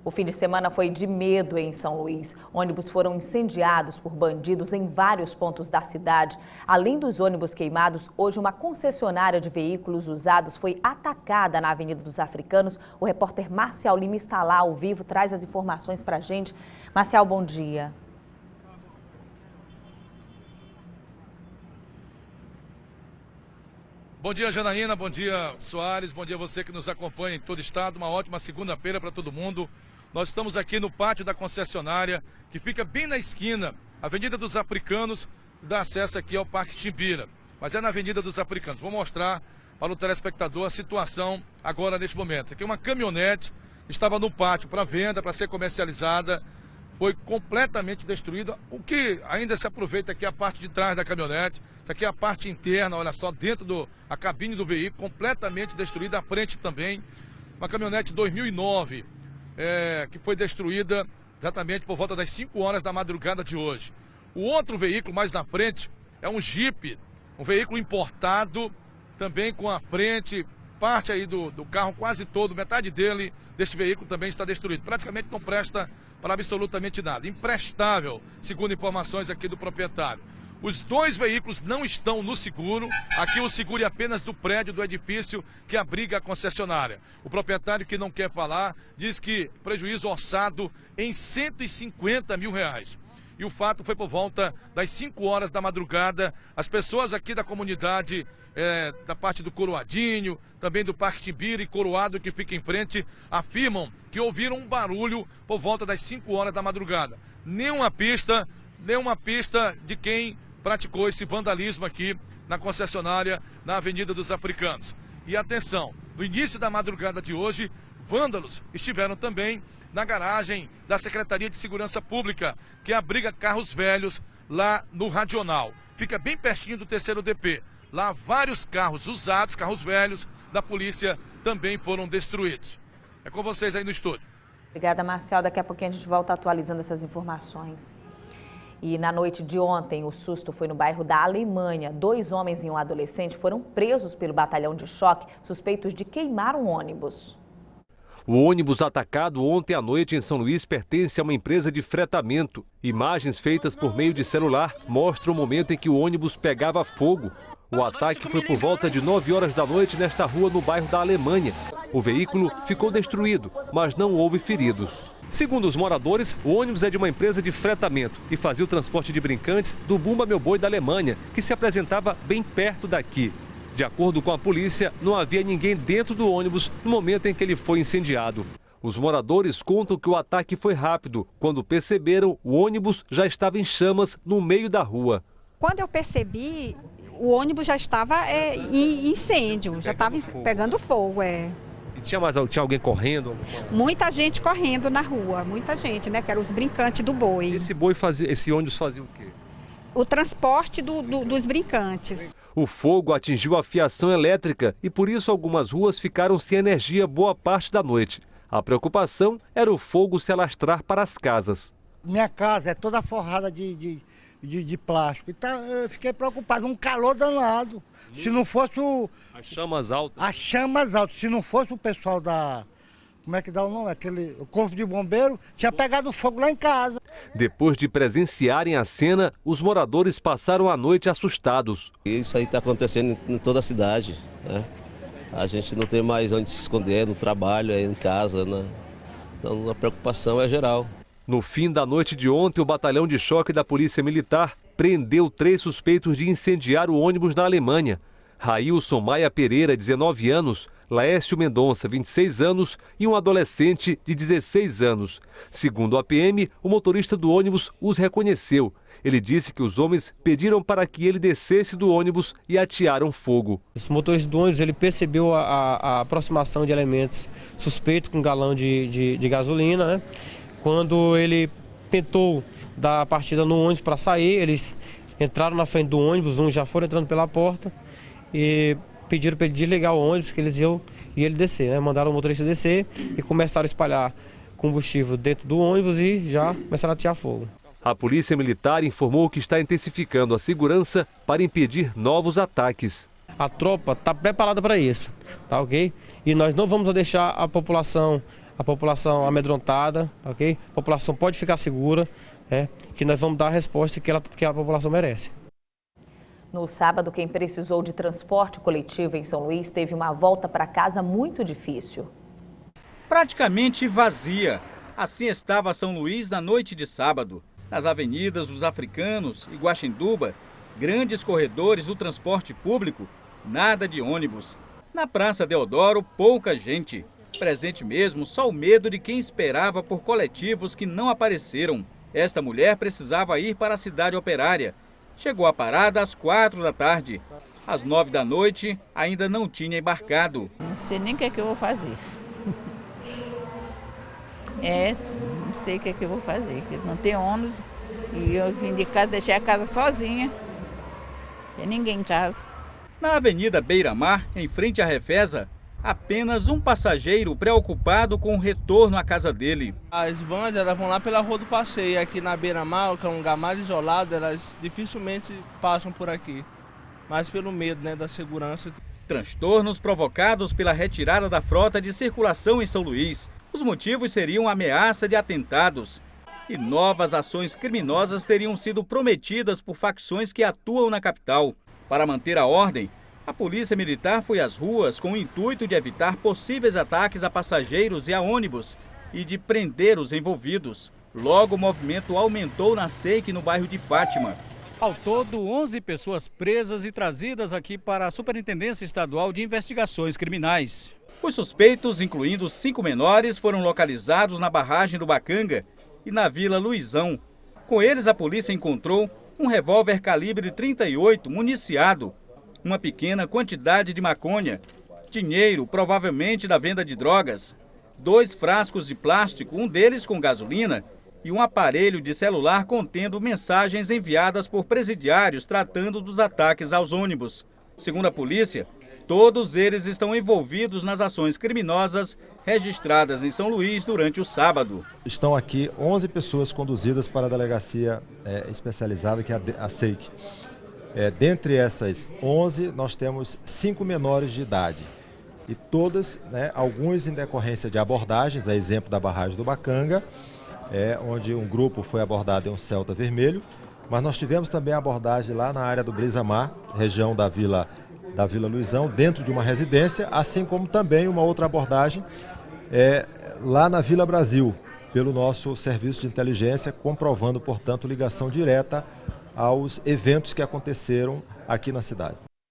O fim de semana foi de medo em São Luís. Ônibus foram incendiados por bandidos em vários pontos da cidade. Além dos ônibus queimados, hoje uma concessionária de veículos usados foi atacada na Avenida dos Africanos. O repórter Marcial Lima está lá ao vivo, traz as informações pra gente. Marcial, bom dia. Bom dia, Janaína, bom dia, Soares, bom dia a você que nos acompanha em todo o estado. Uma ótima segunda-feira para todo mundo. Nós estamos aqui no pátio da concessionária, que fica bem na esquina, Avenida dos Africanos, que dá acesso aqui ao Parque Timbira. Mas é na Avenida dos Africanos. Vou mostrar para o telespectador a situação agora neste momento. Aqui uma caminhonete estava no pátio para venda, para ser comercializada. Foi completamente destruída. O que ainda se aproveita aqui é a parte de trás da caminhonete. Isso aqui é a parte interna, olha só, dentro da cabine do veículo, completamente destruída. A frente também. Uma caminhonete 2009, que foi destruída exatamente por volta das 5 horas da madrugada de hoje. O outro veículo mais na frente é um Jeep, um veículo importado, também com a frente, parte aí do carro quase todo, metade dele, desse veículo também está destruído. Praticamente não presta para absolutamente nada. Imprestável, segundo informações aqui do proprietário. Os dois veículos não estão no seguro. Aqui o seguro é apenas do prédio, do edifício que abriga a concessionária. O proprietário, que não quer falar, diz que prejuízo orçado em R$150 mil. E o fato foi por volta das 5 horas da madrugada. As pessoas aqui da comunidade, da parte do Coroadinho, também do Parque Timbira e Coroado, que fica em frente, afirmam que ouviram um barulho por volta das 5 horas da madrugada. Nenhuma pista de quem praticou esse vandalismo aqui na concessionária, na Avenida dos Africanos. E atenção, no início da madrugada de hoje, vândalos estiveram também na garagem da Secretaria de Segurança Pública, que abriga carros velhos lá no Radional. Fica bem pertinho do 3º DP. Lá vários carros usados, carros velhos da polícia, também foram destruídos. É com vocês aí no estúdio. Obrigada, Marcial. Daqui a pouquinho a gente volta atualizando essas informações. E na noite de ontem, o susto foi no bairro da Alemanha. 2 homens e um adolescente foram presos pelo batalhão de choque, suspeitos de queimar um ônibus. O ônibus atacado ontem à noite em São Luís pertence a uma empresa de fretamento. Imagens feitas por meio de celular mostram o momento em que o ônibus pegava fogo. O ataque foi por volta de 9 horas da noite nesta rua no bairro da Alemanha. O veículo ficou destruído, mas não houve feridos. Segundo os moradores, o ônibus é de uma empresa de fretamento e fazia o transporte de brincantes do Bumba Meu Boi da Alemanha, que se apresentava bem perto daqui. De acordo com a polícia, não havia ninguém dentro do ônibus no momento em que ele foi incendiado. Os moradores contam que o ataque foi rápido. Quando perceberam, o ônibus já estava em chamas no meio da rua. Quando eu percebi, o ônibus já estava em incêndio, já estava pegando fogo. E tinha alguém correndo? Muita gente correndo na rua, muita gente, né? Que eram os brincantes do boi. Esse ônibus fazia o quê? O transporte dos brincantes. O fogo atingiu a fiação elétrica e por isso algumas ruas ficaram sem energia boa parte da noite. A preocupação era o fogo se alastrar para as casas. Minha casa é toda forrada de plástico. Então eu fiquei preocupado, um calor danado. Se não fosse as chamas altas. As chamas altas. Se não fosse o pessoal da... Como é que dá o nome? O corpo de bombeiro tinha pegado fogo lá em casa. Depois de presenciarem a cena, os moradores passaram a noite assustados. Isso aí está acontecendo em toda a cidade, né? A gente não tem mais onde se esconder, no trabalho, em casa, né? Então a preocupação é geral. No fim da noite de ontem, o batalhão de choque da Polícia Militar prendeu 3 suspeitos de incendiar o ônibus na Alemanha. Railson Maia Pereira, 19 anos, Laércio Mendonça, 26 anos e um adolescente de 16 anos. Segundo a PM, o motorista do ônibus os reconheceu. Ele disse que os homens pediram para que ele descesse do ônibus e atearam fogo. Esse motorista do ônibus ele percebeu a aproximação de elementos suspeitos com galão de gasolina, né? Quando ele tentou dar a partida no ônibus para sair, eles entraram na frente do ônibus, uns já foram entrando pela porta e pediram para ele desligar o ônibus, que eles iam e ele descer, né? Mandaram o motorista descer e começaram a espalhar combustível dentro do ônibus e já começaram a atear fogo. A Polícia Militar informou que está intensificando a segurança para impedir novos ataques. A tropa está preparada para isso, tá ok? E nós não vamos deixar a população a população amedrontada, ok? A população pode ficar segura, que nós vamos dar a resposta que a população merece. No sábado, quem precisou de transporte coletivo em São Luís teve uma volta para casa muito difícil. Praticamente vazia. Assim estava São Luís na noite de sábado. Nas avenidas dos Africanos e Guaxinduba, grandes corredores do transporte público, nada de ônibus. Na Praça Deodoro, pouca gente. Presente mesmo só o medo de quem esperava por coletivos que não apareceram. Esta mulher precisava ir para a cidade operária. Chegou à parada às 4 da tarde. Às 9 da noite, ainda não tinha embarcado. Não sei nem o que é que eu vou fazer. Não sei o que é que eu vou fazer. Não tem ônibus e eu vim de casa, deixei a casa sozinha. Não tem ninguém em casa. Na Avenida Beira-Mar, em frente à Refesa, apenas um passageiro preocupado com o retorno à casa dele. As vans elas vão lá pela Rua do Passeio, aqui na Beira-Mar, que é um lugar mais isolado, elas dificilmente passam por aqui, mas pelo medo, da segurança. Transtornos provocados pela retirada da frota de circulação em São Luís. Os motivos seriam ameaça de atentados. E novas ações criminosas teriam sido prometidas por facções que atuam na capital. Para manter a ordem, a Polícia Militar foi às ruas com o intuito de evitar possíveis ataques a passageiros e a ônibus e de prender os envolvidos. Logo, o movimento aumentou na SEIC, no bairro de Fátima. Ao todo, 11 pessoas presas e trazidas aqui para a Superintendência Estadual de Investigações Criminais. Os suspeitos, incluindo 5 menores, foram localizados na barragem do Bacanga e na Vila Luizão. Com eles, a polícia encontrou um revólver calibre 38 municiado, uma pequena quantidade de maconha, dinheiro, provavelmente da venda de drogas, 2 frascos de plástico, um deles com gasolina, e um aparelho de celular contendo mensagens enviadas por presidiários tratando dos ataques aos ônibus. Segundo a polícia, todos eles estão envolvidos nas ações criminosas registradas em São Luís durante o sábado. Estão aqui 11 pessoas conduzidas para a delegacia especializada, que é a SEIC. Dentre essas 11, nós temos 5 menores de idade. E todas, alguns em decorrência de abordagens, a exemplo da barragem do Bacanga, onde um grupo foi abordado em um Celta vermelho, mas nós tivemos também a abordagem lá na área do Brisa-Mar, região da Vila Luizão, dentro de uma residência, assim como também uma outra abordagem lá na Vila Brasil, pelo nosso serviço de inteligência, comprovando, portanto, ligação direta aos eventos que aconteceram aqui na cidade.